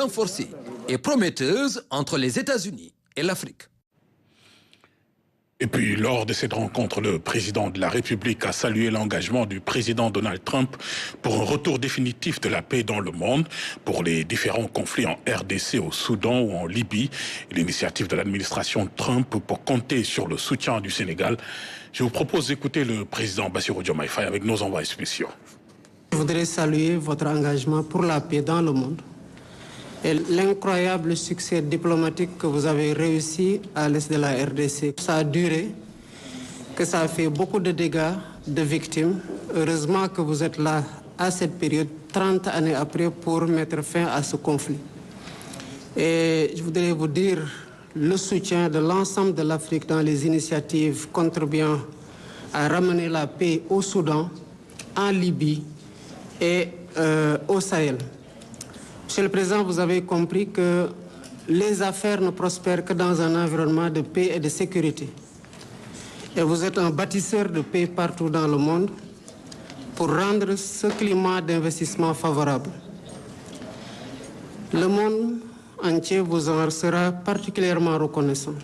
renforcée et prometteuse entre les États-Unis et l'Afrique. Et puis, lors de cette rencontre, le président de la République a salué l'engagement du président Donald Trump pour un retour définitif de la paix dans le monde, pour les différents conflits en RDC, au Soudan ou en Libye, et l'initiative de l'administration Trump pour compter sur le soutien du Sénégal. Je vous propose d'écouter le président Bassirou Diomaye Faye avec nos envoyés spéciaux. Je voudrais saluer votre engagement pour la paix dans le monde et l'incroyable succès diplomatique que vous avez réussi à l'est de la RDC. Ça a duré, que ça a fait beaucoup de dégâts, de victimes. Heureusement que vous êtes là à cette période, 30 années après, pour mettre fin à ce conflit. Et je voudrais vous dire le soutien de l'ensemble de l'Afrique dans les initiatives contribuant à ramener la paix au Soudan, en Libye et au Sahel. Monsieur le Président, vous avez compris que les affaires ne prospèrent que dans un environnement de paix et de sécurité. Et vous êtes un bâtisseur de paix partout dans le monde pour rendre ce climat d'investissement favorable. Le monde entier vous en sera particulièrement reconnaissant.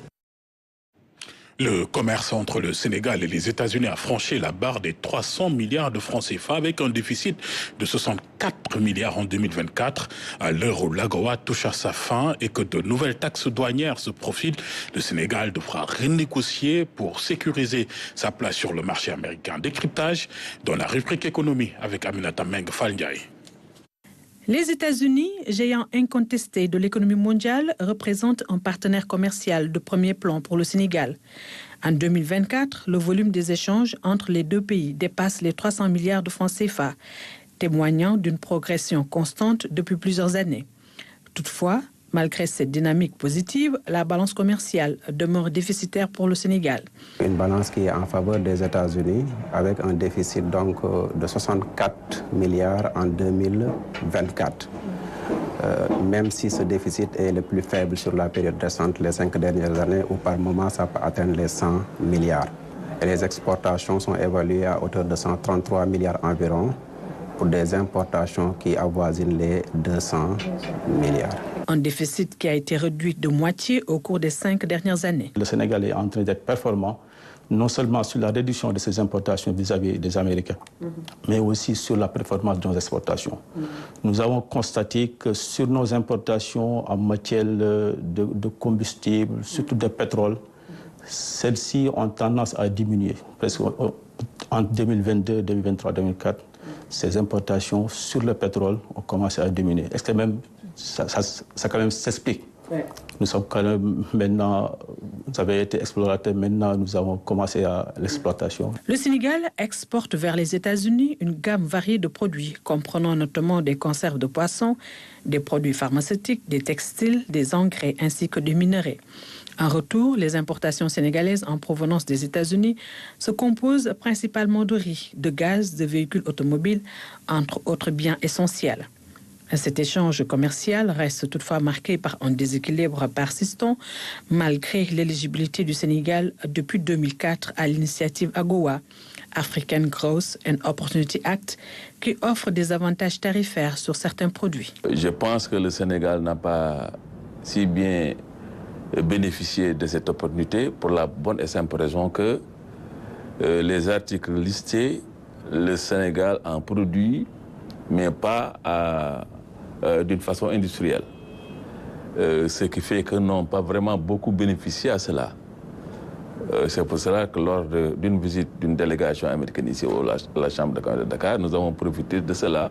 Le commerce entre le Sénégal et les États-Unis a franchi la barre des 300 milliards de francs CFA avec un déficit de 64 milliards en 2024. À l'heure où l'AGOA touche à sa fin et que de nouvelles taxes douanières se profilent, le Sénégal devra renégocier pour sécuriser sa place sur le marché américain. Décryptage dans la rubrique économie avec Aminata Meng Falndiaï. Les États-Unis, géant incontesté de l'économie mondiale, représentent un partenaire commercial de premier plan pour le Sénégal. En 2024, le volume des échanges entre les deux pays dépasse les 300 milliards de francs CFA, témoignant d'une progression constante depuis plusieurs années. Toutefois, malgré cette dynamique positive, la balance commerciale demeure déficitaire pour le Sénégal. Une balance qui est en faveur des États-Unis avec un déficit donc de 64 milliards en 2024. Même si ce déficit est le plus faible sur la période récente, les 5 dernières années, où par moment ça peut atteindre les 100 milliards. Et les exportations sont évaluées à hauteur de 133 milliards environ, pour des importations qui avoisinent les 200 milliards. Un déficit qui a été réduit de moitié au cours des 5 dernières années. Le Sénégal est en train d'être performant, non seulement sur la réduction de ses importations vis-à-vis des Américains, mais aussi sur la performance de nos exportations. Nous avons constaté que sur nos importations en matière de combustible, surtout de pétrole, celles-ci ont tendance à diminuer. Presque en 2022, 2023, 2024, ces importations sur le pétrole ont commencé à diminuer. Est-ce que même ça quand même s'explique? Ouais. Nous sommes quand même maintenant, vous avez été explorateur, maintenant nous avons commencé à l'exploitation. Le Sénégal exporte vers les États-Unis une gamme variée de produits, comprenant notamment des conserves de poissons, des produits pharmaceutiques, des textiles, des engrais ainsi que des minerais. En retour, les importations sénégalaises en provenance des États-Unis se composent principalement de riz, de gaz, de véhicules automobiles, entre autres biens essentiels. Cet échange commercial reste toutefois marqué par un déséquilibre persistant, malgré l'éligibilité du Sénégal depuis 2004 à l'initiative AGOA, African Growth and Opportunity Act, qui offre des avantages tarifaires sur certains produits. Je pense que le Sénégal n'a pas si bien bénéficier de cette opportunité pour la bonne et simple raison que les articles listés, le Sénégal en produit, mais pas d'une façon industrielle. Ce qui fait que n'ont pas vraiment beaucoup bénéficié à cela. C'est pour cela que lors d'une visite d'une délégation américaine ici à la Chambre de commerce de Dakar, nous avons profité de cela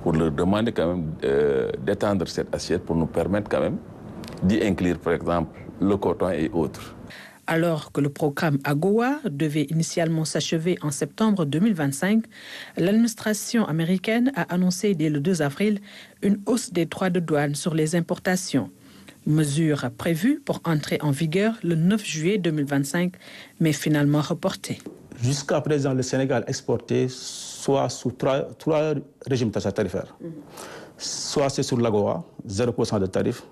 pour leur demander quand même d'étendre cette assiette pour nous permettre quand même d'y inclure, par exemple, le coton et autres. Alors que le programme AGOA devait initialement s'achever en septembre 2025, l'administration américaine a annoncé dès le 2 avril une hausse des droits de douane sur les importations. Mesure prévue pour entrer en vigueur le 9 juillet 2025, mais finalement reportée. Jusqu'à présent, le Sénégal exportait soit sous trois régimes tarifaires. Soit c'est sur l'AGOA, 0% de tarif,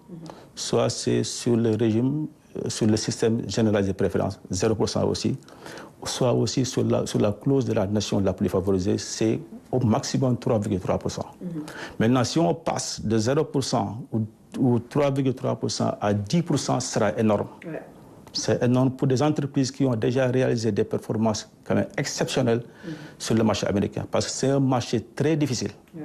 soit c'est sur le régime, sur le système généralisé de préférence, 0% aussi, soit aussi sur la clause de la nation la plus favorisée, c'est au maximum 3,3%. Maintenant, si on passe de 0% ou 3,3% à 10%, ce sera énorme. Ouais. C'est énorme pour des entreprises qui ont déjà réalisé des performances quand même exceptionnelles sur le marché américain. Parce que c'est un marché très difficile. Ouais.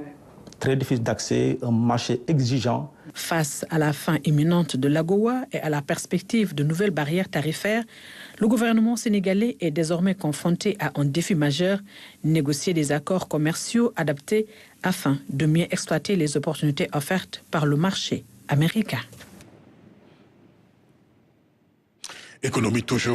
Très difficile d'accès, un marché exigeant. Face à la fin imminente de l'AGOA et à la perspective de nouvelles barrières tarifaires, le gouvernement sénégalais est désormais confronté à un défi majeur, négocier des accords commerciaux adaptés afin de mieux exploiter les opportunités offertes par le marché américain. Économie toujours.